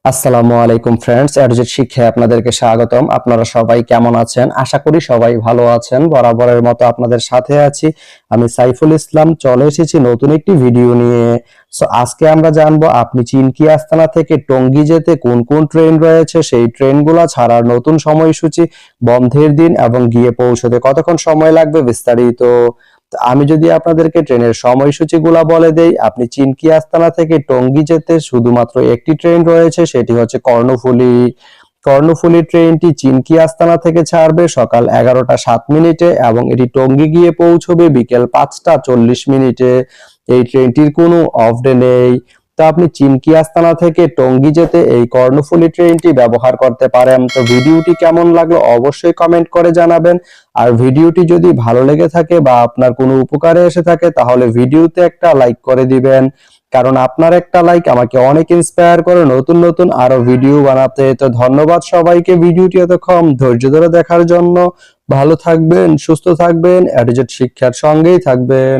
আসসালামু আলাইকুম ফ্রেন্ডস, এডুজেট শিক্ষায় আপনাদেরকে স্বাগতম। আপনারা সবাই কেমন আছেন? আশা করি সবাই ভালো আছেন। বরাবরের মতো আপনাদের সাথে আছি আমি সাইফুল ইসলাম। চলে এসেছি নতুন একটি ভিডিও নিয়ে। আজকে আমরা জানবো আপনি চিনকি আস্তানা থেকে টঙ্গী যেতে কোন কোন ট্রেন রয়েছে, সেই ট্রেনগুলো ছাড়ার নতুন সময়সূচি, বন্ধের দিন এবং গিয়ে পৌঁছতে কতক্ষণ সময় লাগবে বিস্তারিত। আমি যদি আপনাদেরকে ট্রেনের সময়সূচিগুলা বলে দেই, আপনি চিনকি আস্তানা থেকে টঙ্গী যেতে শুধুমাত্র একটি ট্রেন রয়েছে, সেটি হচ্ছে কর্ণফুলী। কর্ণফুলী ট্রেনটি চিনকি আস্তানা থেকে ছাড়বে সকাল 11টা 7 মিনিটে এবং এটি টঙ্গী গিয়ে পৌঁছবে বিকেল 5টা 40 মিনিটে। এই ট্রেনটির কোনো অফ ডে নেই। তো আপনি চিনকি আস্তানা থেকে টঙ্গী যেতে এই কর্ণফুলী ট্রেনটি ব্যবহার করতে পারেন। তো ভিডিওটি কেমন লাগলো অবশ্যই কমেন্ট করে জানাবেন। আর ভিডিওটি যদি ভালো লেগে থাকে বা আপনার কোনো উপকারে এসে থাকে তাহলে ভিডিওতে একটা লাইক করে দিবেন, কারণ আপনার একটা লাইক আমাকে অনেক ইন্সপায়ার করে নতুন নতুন আরো ভিডিও বানাতে। তো ধন্যবাদ সবাইকে ভিডিওটি এতক্ষণ ধৈর্য ধরে দেখার জন্য। ভালো থাকবেন, সুস্থ থাকবেন, এডুজেট শিক্ষার সঙ্গেই থাকবেন।